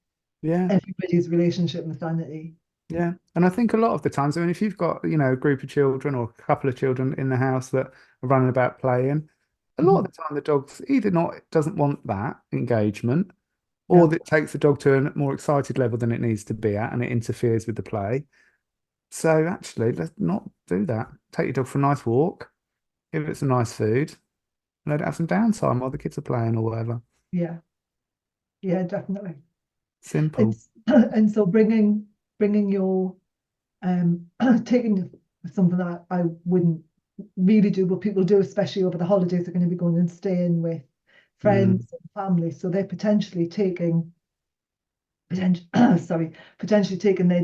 everybody's relationship and sanity. Yeah. And I think a lot of the times, I mean, if you've got, a group of children or a couple of children in the house that are running about playing, a lot of the time the dog's either doesn't want that engagement, or that takes the dog to a more excited level than it needs to be at and it interferes with the play. So actually, let's not do that. Take your dog for a nice walk, give it some nice food, and let it have some downtime while the kids are playing or whatever. Yeah. Yeah, definitely. Simple. And so bringing your taking something that I wouldn't really do, but people do, especially over the holidays, they're going to be going and staying with friends and family. So they're potentially taking their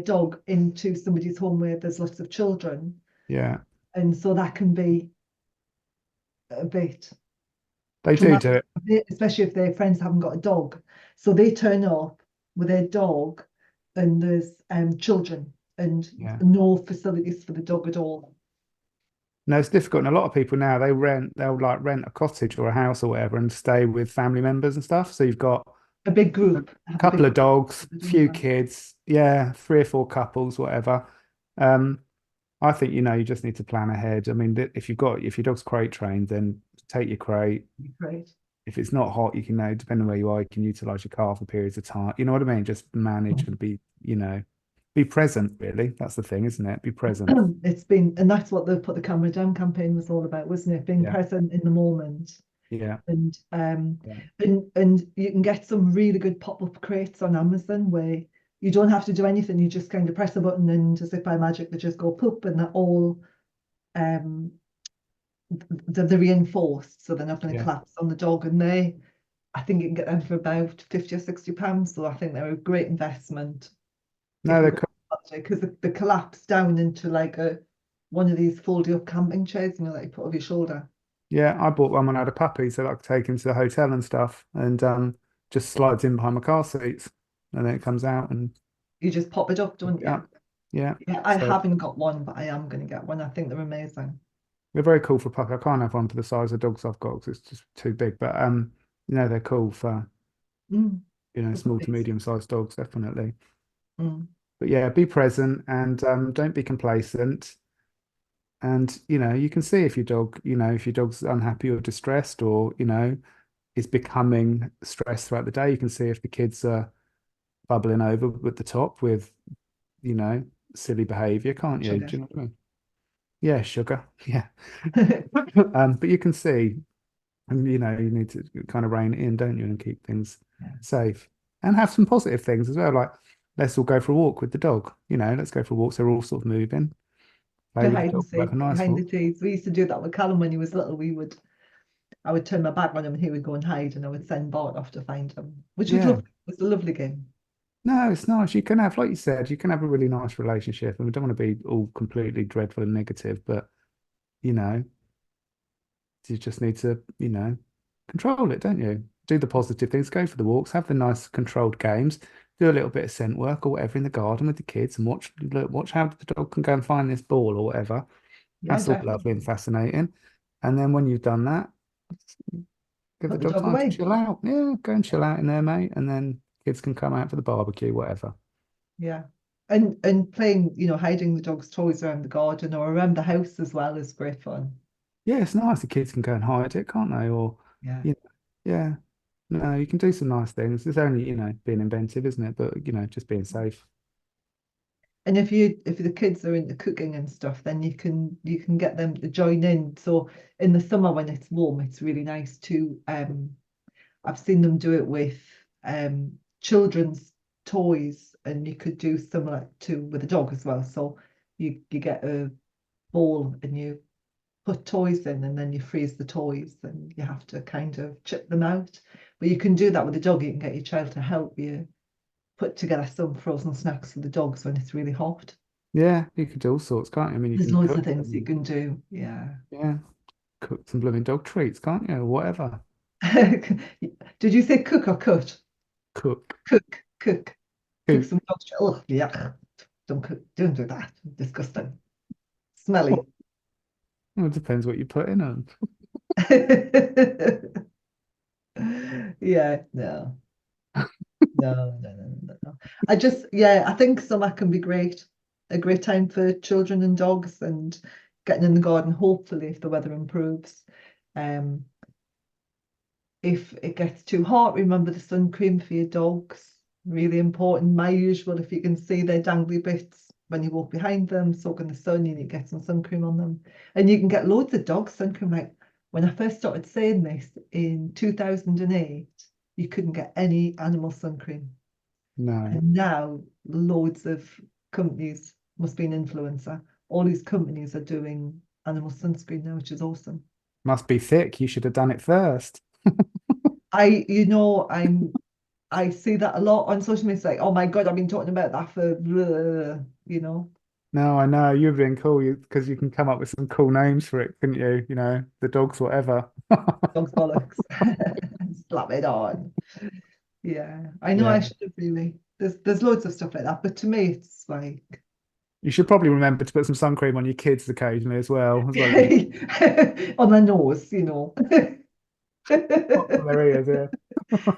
dog into somebody's home where there's lots of children. Yeah. And so that can be a bit They do it. Especially if their friends haven't got a dog. So they turn up with their dog and there's children and no facilities for the dog at all. No, it's difficult. And a lot of people now, they'll rent a cottage or a house or whatever and stay with family members and stuff. So you've got a big group, a couple of dogs, a few kids, 3 or 4 couples, whatever. I think, you just need to plan ahead. I mean, if your dog's crate trained, then take your crate. Great. If it's not hot, you can, depending on where you are, you can utilize your car for periods of time. You know what I mean? Just manage and be present, really. That's the thing, isn't it? Be present. And that's what the Put the Camera Down campaign was all about, wasn't it? Being present in the moment. Yeah. And you can get some really good pop-up crates on Amazon where you don't have to do anything. You just kind of press a button and as if by magic they just go poop and they're all they're reinforced, so they're not going to collapse on the dog. And I think you can get them for about £50 or £60. So I think they're a great investment. No, they're because they collapse down into like one of these folding up camping chairs, that you put over your shoulder. Yeah, I bought one when I had a puppy, so that I could take him to the hotel and stuff, and just slides in behind my car seats, and then it comes out and you just pop it up, don't you? Yeah. I haven't got one, but I am going to get one. I think they're amazing. They're very cool for a puppy. I can't have one for the size of dogs I've got because it's just too big. But they're cool for small to medium sized dogs, definitely. But yeah, be present and don't be complacent. And, you can see if your dog, if your dog's unhappy or distressed or, is becoming stressed throughout the day. You can see if the kids are bubbling over at the top with, you know, silly behavior, can't you? Sugar. Do you know what I mean? Yeah, sugar. Yeah. But you can see, and you need to kind of rein it in, don't you, and keep things Yeah. safe and have some positive things as well. Like, let's all go for a walk with the dog. Let's go for a walk. So we're all sort of moving, play To with the hide and dog, have a seek nice behind the walk. trees. We used to do that with Callum when he was little. I would turn my back on him and he would go and hide, and I would send Bart off to find him, which was Yeah. lovely. It was a lovely game. No, it's nice. You can have, like you said, you can have a really nice relationship, and we don't want to be all completely dreadful and negative, but you know, you just need to, control it, don't you? Do the positive things, go for the walks, have the nice controlled games, do a little bit of scent work or whatever in the garden with the kids, and watch how the dog can go and find this ball or whatever. Yeah, That's all lovely and definitely. fascinating. And then when you've done that, give the Put the dog dog time to away. chill out. Yeah, go and chill Yeah. out in there, mate. And then kids can come out for the barbecue, whatever. Yeah. And playing, hiding the dog's toys around the garden or around the house as well is great fun. Yeah, it's nice. The kids can go and hide it, can't they? Or, Yeah. you know, yeah. No, you can do some nice things. It's only, being inventive, isn't it? But, just being safe. And if the kids are into cooking and stuff, then you can get them to join in. So in the summer when it's warm, it's really nice to I've seen them do it with children's toys, and you could do similar to with a dog as well. So you get a bowl and you put toys in, and then you freeze the toys, and you have to kind of chip them out. But you can do that with a dog. You can get your child to help you put together some frozen snacks for the dogs when it's really hot. Yeah, you can do all sorts, can't you? I mean, you There's can loads of cook things you and, can do. Yeah. yeah, cook some blooming dog treats, can't you? Or whatever. Did you say cook or cut? Cook. Cook, cook, cook Cook. some dog. Oh, yeah. Don't cook. Don't do that. Disgusting. Well, Smelly. it depends what you put in them. Yeah, no, no, no, no, no, no. I think summer can be great, a great time for children and dogs and getting in the garden, hopefully, if the weather improves. Um, if it gets too hot, remember the sun cream for your dogs. Really important. My usual, if you can see their dangly bits when you walk behind them, soak in the sun, you need to get some sun cream on them. And you can get loads of dog sun cream. Like when I first started saying this in 2008, you couldn't get any animal sun cream. No. And now loads of companies, must be an influencer, all these companies are doing animal sunscreen now, which is awesome. Must be thick. You should have done it first. I, you know, I'm I see that a lot on social media. It's like, oh my God, I've been talking about that for, No, I know. You've been cool because you can come up with some cool names for it, couldn't you? The dogs, whatever. dog's bollocks. Slap it on. Yeah, I know I Yeah. should have really. There's loads of stuff like that, but to me, it's like You should probably remember to put some sun cream on your kids occasionally as well as on the nose, on their ears, yeah.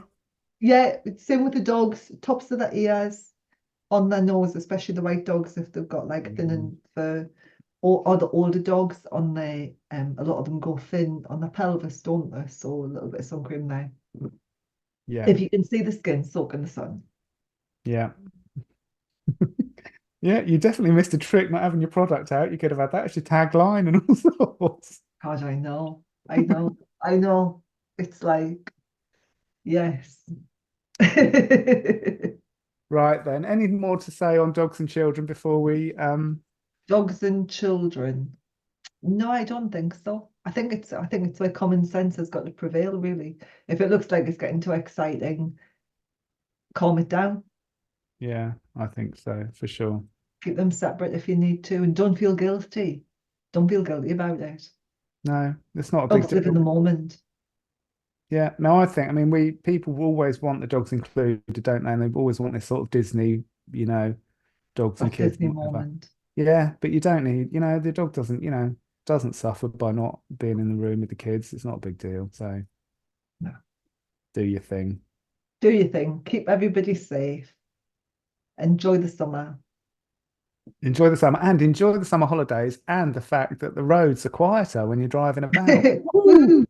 Yeah, same with the dogs, tops of their ears, on their nose, especially the white dogs if they've got like thin Mm. and fur, or the older dogs on their a lot of them go thin on the pelvis, don't they? So a little bit of sun cream there. Yeah. If you can see the skin, soak in the sun. Yeah. Yeah, you definitely missed a trick not having your product out. You could have had that as your tagline and all sorts. God, I know, I know, I know. It's like, yes. Right then. Any more to say on dogs and children before we Dogs and children. No, I don't think so. I think it's where common sense has got to prevail, really. If it looks like it's getting too exciting, calm it down. yeah, I think so for sure. Keep them separate if you need to, and don't feel guilty. Don't feel guilty about it. No, it's not a big Dogs live in deal. the moment. Yeah, no, I mean, we people always want the dogs included, don't they? And they always want this sort of Disney, you know, dogs and That kids Disney and whatever. moment. Yeah, but you don't need, the dog doesn't suffer by not being in the room with the kids. It's not a big deal. So No. do your thing. Do your thing. Keep everybody safe. Enjoy the summer. Enjoy the summer and enjoy the summer holidays and the fact that the roads are quieter when you're driving about. Woo! Woo!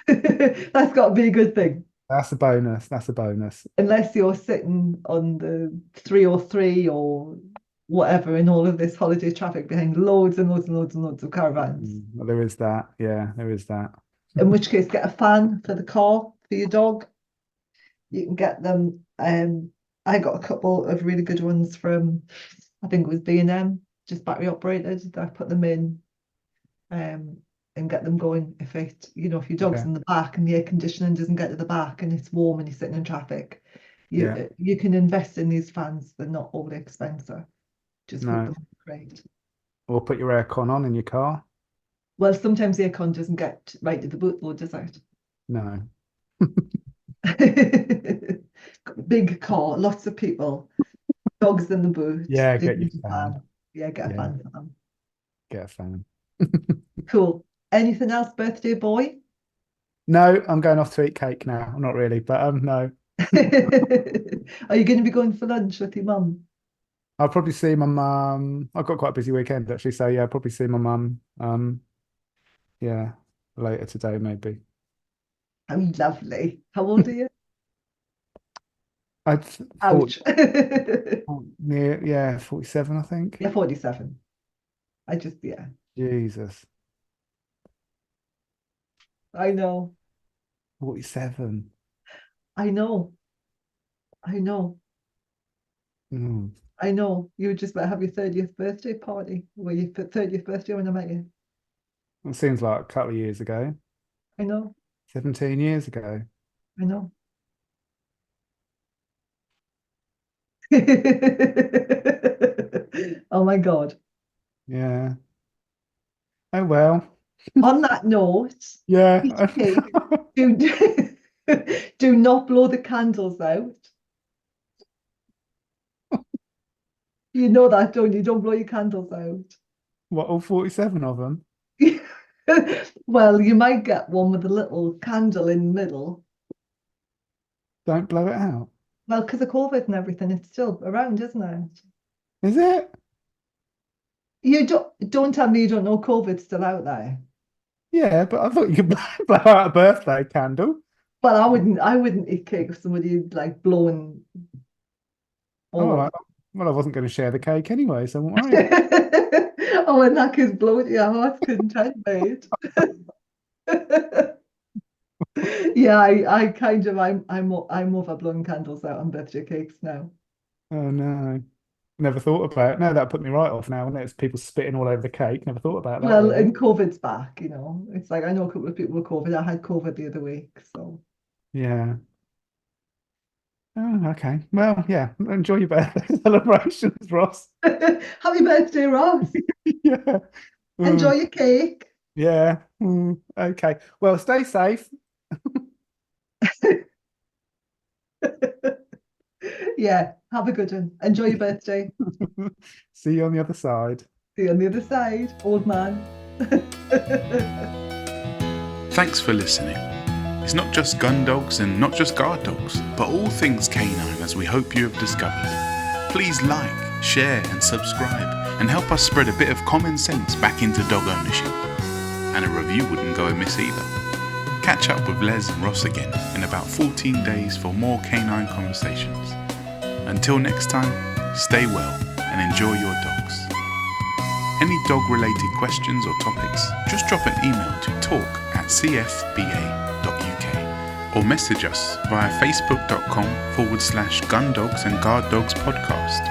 That's got to be a good thing. That's a bonus. That's a bonus. Unless you're sitting on the 303 or whatever in all of this holiday traffic behind loads and loads and loads and loads of caravans. Well, there is that. Yeah, there is that. In which case, get a fan for the car for your dog. You can get them. I got a couple of really good ones from, I think it was B&M, just battery operated. I put them in and get them going. If if your dog's in the back and the air conditioning doesn't get to the back and it's warm and you're sitting in traffic, you can invest in these fans. They're not overly expensive. Just put them great. Or put your aircon on in your car. Well, sometimes the aircon doesn't get right to the bootload, does it? No. Big car, lots of people, dogs in the boot. Yeah, get your fan. Yeah, get a fan for them. Get a fan. Cool. Anything else, birthday boy? No, I'm going off to eat cake now. Not really, but no. Are you going to be going for lunch with your mum? I'll probably see my mum. I've got quite a busy weekend actually, so yeah, I'll probably see my mum. Yeah, later today maybe. Oh, lovely. How old are you? Ouch. 47, 47, I think. Yeah, 47. Jesus. I know. 47. I know. Mm. I know. You were just about to have your 30th birthday party. Well, your 30th birthday when I met you. It seems like a couple of years ago. I know. 17 years ago. I know. Oh my God. Yeah. Oh well. On that note, Yeah. do, do not blow the candles out. You know that, don't you? Don't blow your candles out. What, all 47 of them? Well, you might get one with a little candle in the middle. Don't blow it out. Well, because of COVID and everything, it's still around, isn't it? Is it? You don't tell me you don't know COVID's still out there. Yeah, but I thought you could blow out a birthday candle. Well, I wouldn't eat cake if somebody like blowing. All right. Well, I wasn't going to share the cake anyway, so don't worry. Oh, in that case, blow it to your heart's content, mate. Yeah, I'm over blowing candles out on birthday cakes now. Oh no. Never thought about it. No, that put me right off now, and it's people spitting all over the cake. Never thought about that. Well, really. and COVID's back, It's like I know a couple of people with COVID. I had COVID the other week, so Yeah. Oh, okay. Well, yeah. Enjoy your birthday celebrations, Ross. Happy birthday, Ross. Yeah. Enjoy your cake. Yeah. Okay. Well, stay safe. Yeah, have a good one. Enjoy your birthday. See you on the other side. See you on the other side, old man. Thanks for listening. It's not just gun dogs and not just guard dogs, but all things canine, as we hope you have discovered. Please like, share and subscribe and help us spread a bit of common sense back into dog ownership. And a review wouldn't go amiss either. Catch up with Les and Ross again in about 14 days for more canine conversations. Until next time, stay well and enjoy your dogs. Any dog-related questions or topics, just drop an email to talk@cfba.uk or message us via facebook.com/gundogs and guard dogs podcast.